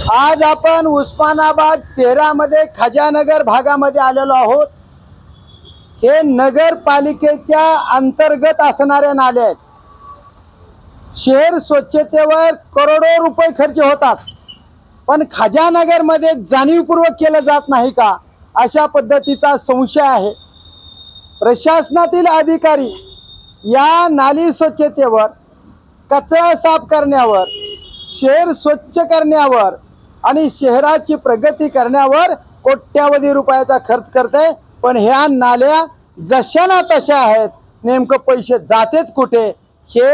आज आपण उस्मानाबाद शहरामध्ये खजानगर भागामध्ये आलेलो आहोत। हे नगरपालिकेच्या अंतर्गत असणारे नाले आहेत। शहर स्वच्छतेवर करोडो रुपये खर्च होतात, पण खजानगर मध्ये जाणीवपूर्वक केलं जात नाही का, अशा पद्धतीचा संशय आहे। प्रशासनातील अधिकारी या नाली स्वच्छतेवर, कचरा साफ करण्यावर, शहर स्वच्छ करण्यावर आणि शहराची प्रगती करण्यावर कोट्यावधी रुपयाचा खर्च करते, पण ह्या नाल्या जशाना तशा आहेत। नेमकं पैसे जातेत कुठे हे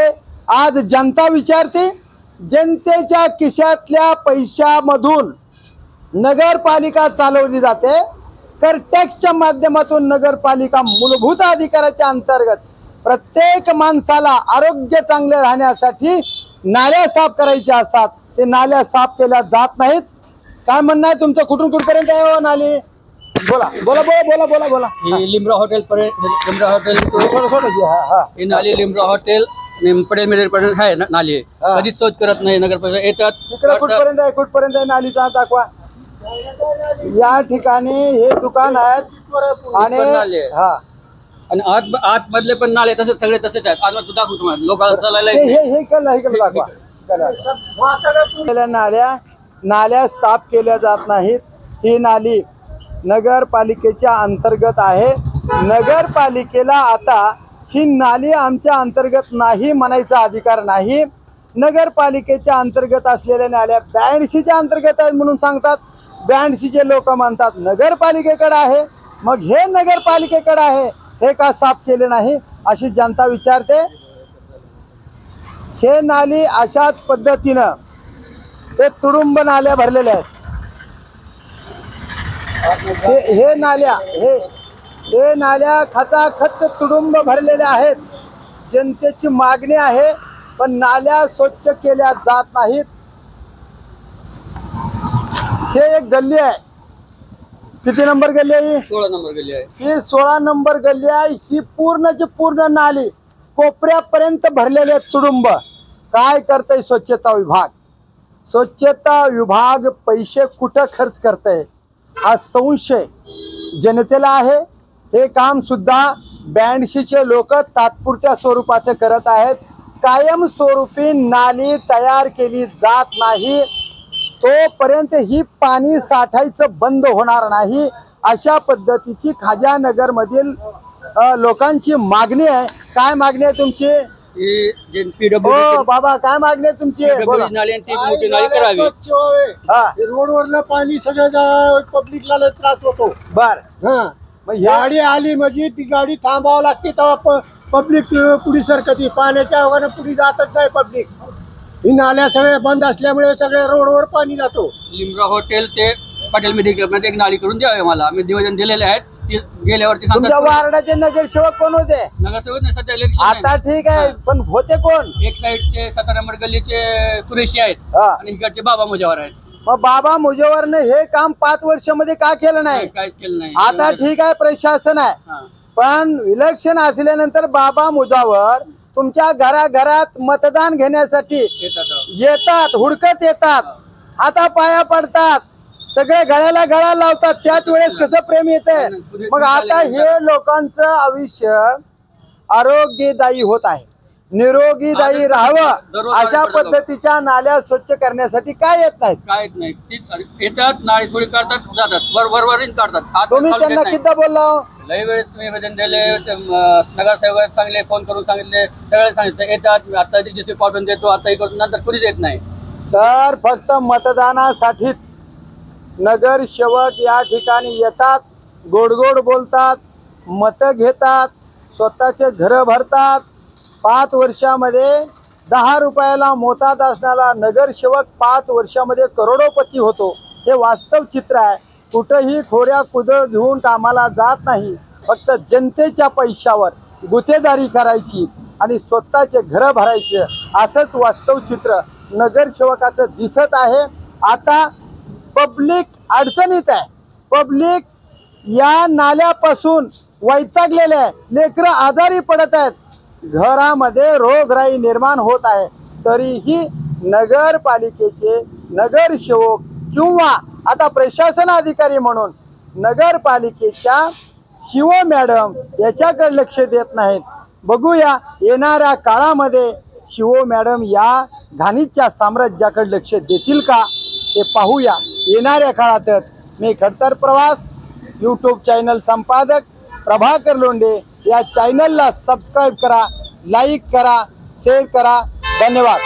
आज जनता विचारते। जनतेच्या खिशातल्या पैशामधून नगरपालिका चालवली जाते। कर टॅक्सच्या माध्यमातून नगरपालिका मूलभूत अधिकाराच्या अंतर्गत प्रत्येक माणसाला आरोग्य चांगले राहण्यासाठी नाल्या साफ करायच्या असतात, ते नाल्या साफ केल्या जात नाहीत। काय म्हणणं आहे तुमचं? कुठून कुठपर्यंत आहे हो नाली? बोला बोला बोला बोला बोला बोला। लिमरा हॉटेल लिमरा हॉटेल ही नाली लिमरा हॉटेल पटेल मेरे पर्यंत आहे नाली, कधीच शोध करत नाही नगरपालिका येतात। तिकडे कुठपर्यंत आहे? कुठपर्यंत आहे नालीचा दाखवा। या ठिकाणी हे दुकान आहेत आणि आत मधले पण नाले तसेच सगळे तसेच आहेत। आज मी दाखवतो तुम्हाला, लोकांना चालायला हे दाखवा। नाल्या साफ केल्या जात नाहीत। ही नाली नगरपालिकेच्या अंतर्गत आहे। नगरपालिकेला आता ही नाली आमच्या अंतर्गत नाही म्हणायचा अधिकार नाही। नगरपालिकेच्या अंतर्गत असलेल्या नाल्या 82च्या अंतर्गत आहेत म्हणून सांगतात। 82चे लोक म्हणतात नगरपालिकेकडे आहे, मग हे नगरपालिकेकडे आहे, हे का साफ केले नाही अशी जनता विचारते। हे नाली अशाच पद्धतीनं ते तुडुंब नाल्या भरलेल्या आहेत। हे नाल्या खचाखच तुडुंब भरलेल्या आहेत। जनतेची मागणी आहे, पण नाल्या स्वच्छ केल्या जात नाहीत। हे एक गल्ली आहे, किती नंबर गल्ली आहे? 16 नंबर गल्ली आहे। ही 16 नंबर गल्ली आहे। ही पूर्णची पूर्ण नाली कोपऱ्यापर्यंत भरलेले तुडुंब। काय करतय स्वच्छता विभाग? स्वच्छता विभाग पैसे कुठं खर्च करतय हा संशय जनतेला आहे। हे काम सुद्धा 82चे लोक तात्पुरत्या स्वरूपाचे करत आहेत। कायम स्वरूपी नाली तयार केली जात नाही तोपर्यंत ही पाणी साठायचं बंद होणार नाही, अशा पद्धतीची खजानगर मधील लोकांची मागणी आहे। काय मागणी आहे तुमची? हो बाबा, काय मागणी आहे तुमची? रोडवरलं पाणी सगळं पब्लिकला त्रास होतो। बर, गाडी आली म्हणजे ती गाडी थांबावं लागते, तेव्हा पब्लिक पुढे सरकती। पाण्याच्या अवघाने पुढे जातच नाही पब्लिक। ही नाल्या सगळ्या बंद असल्यामुळे सगळ्या रोडवर पाणी जातो। लिमरा हॉटेल ते पटेल मेडिकल मध्ये एक नाली करून द्यावे मला, मी निवेदन दिलेले आहेत। गेल्यावरती तुमच्या वार्डाचे नगरसेवक कोण होते? नगरसेवक नाही सध्या इलेक्शन आता ठीक आहे, पण होते कोण? एक साइडचे 17 नंबर गल्लीचे कुरेशी आहेत आणि इकडचे बाबा मुजावर आहेत। मग बाबा मुजावरने हे काम 5 वर्षामध्ये का केलं नाही? काय केलं नाही। आता ठीक आहे, प्रशासन आहे, पण इलेक्शन असल्यानंतर बाबा मुजावर तुमच्या घराघरात मतदान घेण्यासाठी येतात, हुडकत येतात, हाता पाया पडतात, सगळे गळ्याला गळा लावतात। त्याच वेळेस कसं प्रेम येते? मग आता हे लोकांचं आयुष्य आरोग्यदायी होत आहे, निरोगीदायी राहावं अशा पद्धतीच्या नाल्या स्वच्छ करण्यासाठी काय येत नाहीत? काय येत नाही, येतात नाली थोडी काढतात जातात, बरोबर काढतात। तुम्ही त्यांना किती बोललो? लई वेळेस तुम्ही निवेदन दिले, नगरसेवक चांगले फोन करून सांगितले, सगळे सांगितले येतात। आता जसे पाठवून देतो, आता हे करतो, नंतर कुणीच येत नाही। तर फक्त मतदानासाठीच नगरसेवक या ठिकाणी येतात, गोड गोड बोलतात, मतं घेतात, स्वतःचे घर भरतात। 5 वर्षामध्ये 10 रुपयाला मोताद असणारा नगरसेवक 5 वर्षामध्ये करोडोपती होतो। हे वास्तव चित्र आहे। कुठेही खोऱ्या कुदळ घेऊन कामाला जात नाही, फक्त जनतेच्या पैशावर गुत्तेदारी करायची आणि स्वतःचे घर भरायचे, असंच वास्तव चित्र नगरसेवकाचं दिसत आहे। आता पब्लिक अडचणीत आहे, पब्लिक या नाल्यापासून वैतागलेले आहे, लेकरं आजारी पडत आहेत, घरामध्ये रोगराई निर्माण होत आहे। तरीही नगरपालिकेचे नगरसेवक किंवा आता प्रशासन अधिकारी म्हणून नगरपालिकेच्या शिव मॅडम याच्याकडे लक्ष देत नाहीत. बघूया येणाऱ्या काळामध्ये शिव मॅडम या घाणीच्या साम्राज्याकडे लक्ष देतील का ते पाहूया येणाऱ्या काळातच. मी खडतर प्रवास यूट्यूब चॅनल संपादक प्रभाकर लोंढे या चॅनलला सबस्क्राईब करा, लाईक करा, शेअर करा. धन्यवाद.